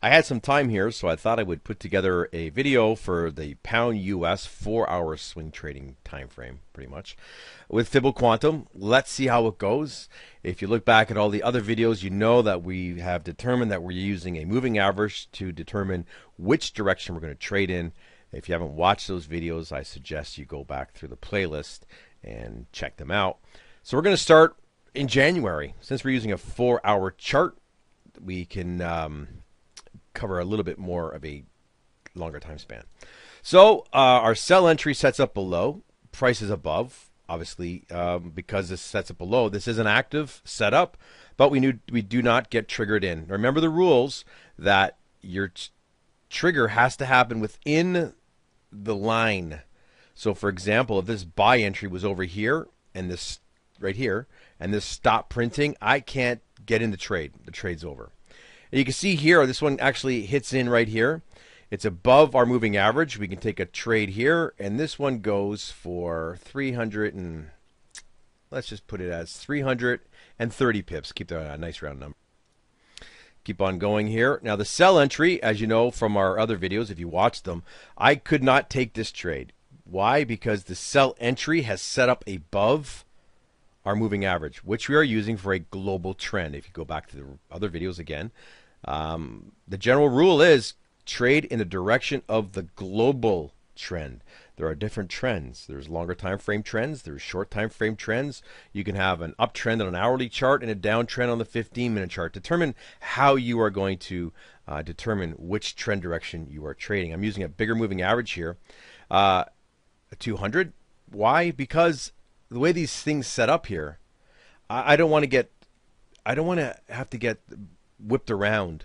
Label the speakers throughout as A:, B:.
A: I had some time here, so I thought I would put together a video for the pound US 4-hour swing trading time frame, pretty much, with Fibo Quantum. Let's see how it goes. If you look back at all the other videos, you know that we have determined that we're using a moving average to determine which direction we're going to trade in. If you haven't watched those videos, I suggest you go back through the playlist and check them out. So we're going to start in January. Since we're using a 4-hour chart, we can cover a little bit more of a longer time span. So our sell entry sets up below, price is above. Obviously, because this sets up below, this is an active setup, but we do not get triggered in. Remember the rules that your trigger has to happen within the line. So for example, if this buy entry was over here and this right here and this stop printing, I can't get in the trade. The trade's over. And you can see here, this one actually hits in right here. It's above our moving average. We can take a trade here, and this one goes for 300 and let's just put it as 330 pips. Keep that a nice round number. Keep on going here. Now the sell entry, as you know from our other videos, if you watched them, I could not take this trade. Why? Because the sell entry has set up above our moving average, which we are using for a global trend. If you go back to the other videos again, the general rule is trade in the direction of the global trend. There are different trends. There's longer time frame trends. There's short time frame trends. You can have an uptrend on an hourly chart and a downtrend on the 15-minute chart. Determine how you are going to determine which trend direction you are trading. I'm using a bigger moving average here, a 200. Why? Because the way these things set up here, I don't want to have to get whipped around.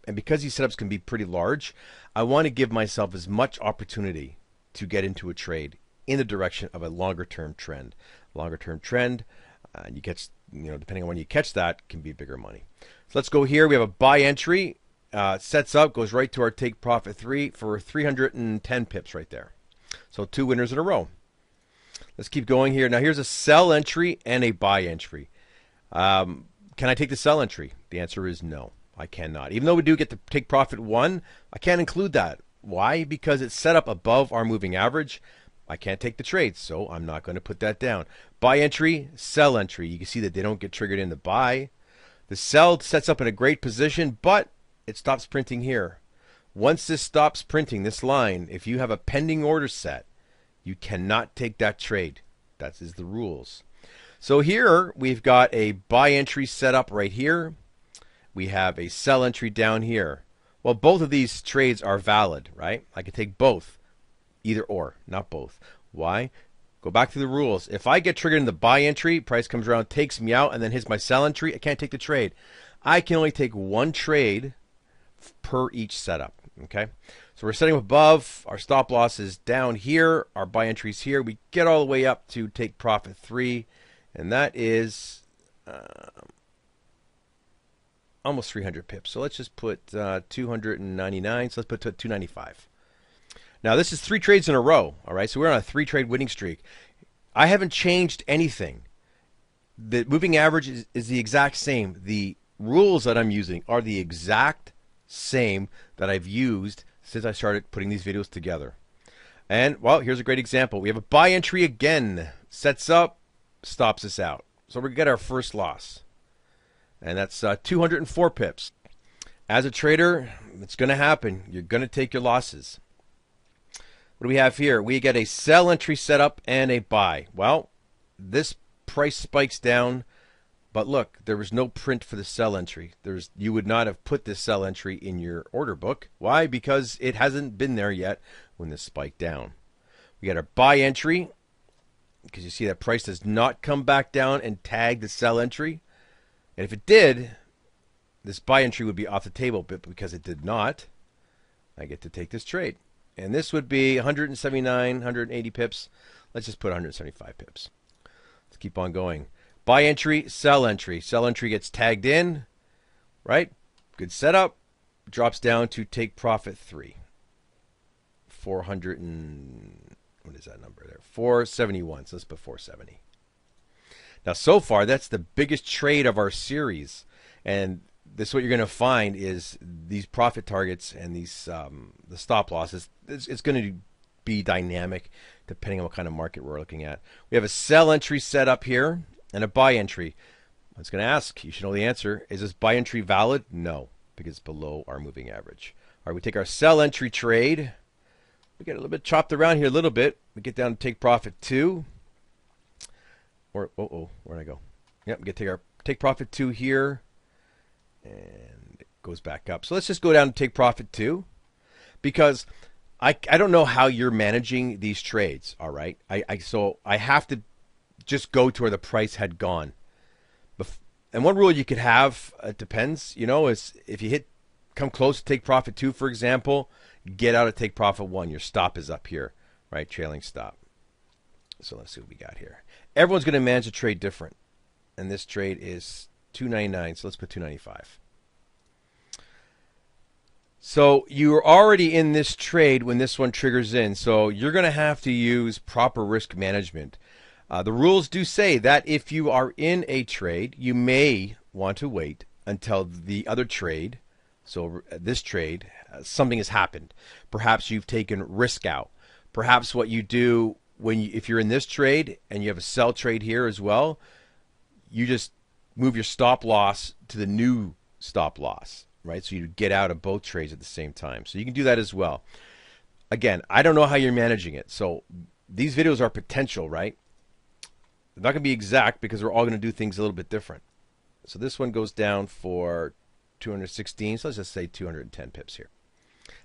A: And because these setups can be pretty large, I want to give myself as much opportunity to get into a trade in the direction of a longer term trend. Longer term trend, you catch, depending on when you catch that, can be bigger money. So let's go here. We have a buy entry, sets up, goes right to our take profit 3 for 310 pips right there. So 2 winners in a row. Let's keep going here. Now here's a sell entry and a buy entry. Can I take the sell entry? The answer is no, I cannot. Even though we do get to take profit 1, I can't include that. Why? Because it's set up above our moving average. I can't take the trade, so I'm not going to put that down. Buy entry, sell entry. You can see that they don't get triggered in the buy. The sell sets up in a great position, but it stops printing here. Once this stops printing, this line, if you have a pending order set, you cannot take that trade. That is the rules. So here we've got a buy entry set up right here. We have a sell entry down here. Well, both of these trades are valid, right? I can take both, either or, not both. Why? Go back to the rules. If I get triggered in the buy entry, price comes around, takes me out, and then hits my sell entry, I can't take the trade. I can only take one trade per each setup, okay? So we're setting above, our stop loss is down here, our buy entries here. We get all the way up to take profit 3, and that is almost 300 pips. So let's just put 299, so let's put 295. Now this is 3 trades in a row, all right? So we're on a 3-trade winning streak. I haven't changed anything. The moving average is the exact same. The rules that I'm using are the exact same that I've used since I started putting these videos together. And, well, here's a great example. We have a buy entry again. Sets up, stops us out. So we're going to get our first loss. And that's 204 pips. As a trader, it's going to happen. You're going to take your losses. What do we have here? We get a sell entry set up and a buy. Well, this price spikes down. But look, there was no print for the sell entry. You would not have put this sell entry in your order book. Why? Because it hasn't been there yet when this spiked down. We got our buy entry, because you see that price does not come back down and tag the sell entry. And if it did, this buy entry would be off the table, but because it did not, I get to take this trade. And this would be 179, 180 pips. Let's just put 175 pips. Let's keep on going. Buy entry, sell entry. Sell entry gets tagged in, right? Good setup. Drops down to take profit 3. 400 and, what is that number there? 471. So let's put 470. Now, so far, that's the biggest trade of our series. And this what you're going to find is these profit targets and these the stop losses. It's going to be dynamic depending on what kind of market we're looking at. We have a sell entry set up here and a buy entry. I was going to ask, you should know the answer. Is this buy entry valid? No, because it's below our moving average. All right, we take our sell entry trade. We get a little bit chopped around here a little bit. We get down to take profit 2. Or where'd I go? Yep, we get to take profit 2 here, and it goes back up. So let's just go down and take profit 2, because I don't know how you're managing these trades. All right, so I have to just go to where the price had gone. And one rule you could have, it depends, is if you come close to take profit 2, for example, get out of take profit 1. Your stop is up here, right? Trailing stop. So let's see what we got here. Everyone's going to manage a trade different. And this trade is 299, so let's put 295. So you're already in this trade when this one triggers in. So you're going to have to use proper risk management. The rules do say that if you are in a trade, you may want to wait until the other trade, so this trade, something has happened. Perhaps you've taken risk out. Perhaps what you do if you're in this trade and you have a sell trade here as well, you just move your stop loss to the new stop loss, right? So you get out of both trades at the same time. So you can do that as well. Again, I don't know how you're managing it. So these videos are potential, right? They're not going to be exact because we're all going to do things a little bit different. So this one goes down for 216. So let's just say 210 pips here.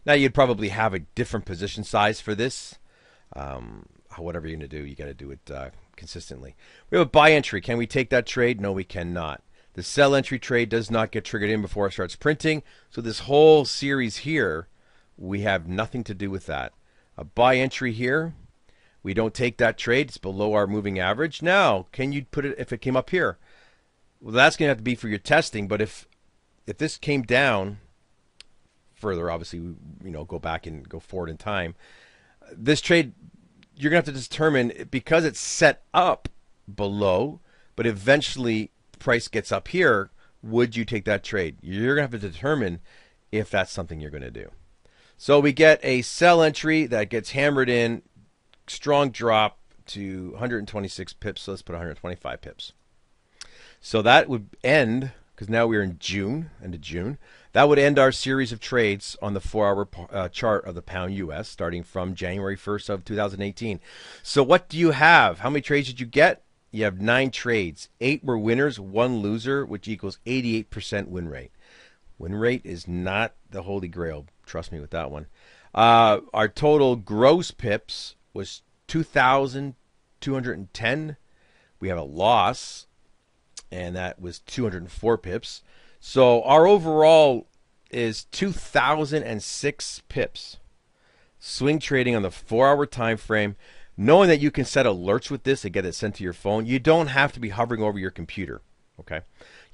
A: Now you'd probably have a different position size for this. Whatever you're going to do, you got to do it consistently. We have a buy entry. Can we take that trade? No, we cannot. The sell entry trade does not get triggered in before it starts printing. So this whole series here, we have nothing to do with that. A buy entry here, we don't take that trade. It's below our moving average. Now, can you put it if it came up here? Well, that's going to have to be for your testing. But if this came down further, obviously, go back and go forward in time. This trade, you're going to have to determine, because it's set up below, but eventually price gets up here, would you take that trade? You're going to have to determine if that's something you're going to do. So we get a sell entry that gets hammered in, strong drop to 126 pips. So let's put 125 pips. So that would end, because now we're in June, end of June. That would end our series of trades on the 4-hour chart of the pound US, starting from January 1st of 2018. So what do you have? How many trades did you get? You have 9 trades. 8 were winners, 1 loser, which equals 88% win rate. Win rate is not the holy grail. Trust me with that one. Our total gross pips was 2,210. We have a loss, and that was 204 pips. So our overall is 2,006 pips. Swing trading on the 4-hour time frame. Knowing that you can set alerts with this and get it sent to your phone, you don't have to be hovering over your computer. Okay,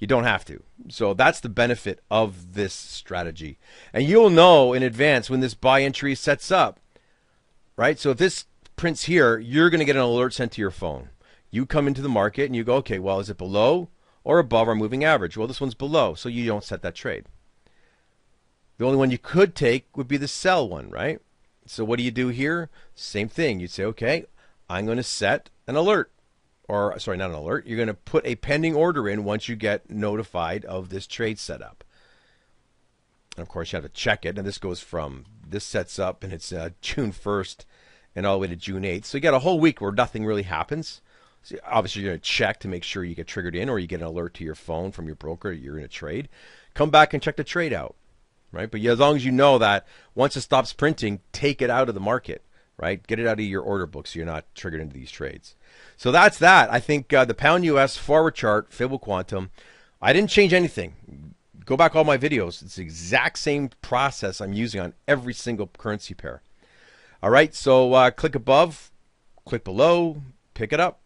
A: you don't have to. So that's the benefit of this strategy. And you'll know in advance when this buy entry sets up, right? So if this prints here, you're going to get an alert sent to your phone. You come into the market and you go, okay, well, is it below or above our moving average? Well, this one's below, so you don't set that trade. The only one you could take would be the sell one, right? So what do you do here? Same thing. You'd say, okay, I'm going to set an alert. Or, sorry, not an alert. You're going to put a pending order in once you get notified of this trade setup. And, of course, you have to check it. And this goes from, this sets up, and it's June 1st and all the way to June 8th. So you got a whole week where nothing really happens. So obviously, you're going to check to make sure you get triggered in, or you get an alert to your phone from your broker you're in a trade. Come back and check the trade out. Right? But as long as you know that once it stops printing, take it out of the market, right? Get it out of your order book so you're not triggered into these trades. So that's that. I think the pound US forward chart, Fibo Quantum, I didn't change anything. Go back all my videos. It's the exact same process I'm using on every single currency pair. All right, so click above, click below, pick it up.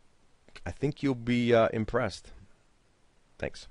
A: I think you'll be impressed. Thanks.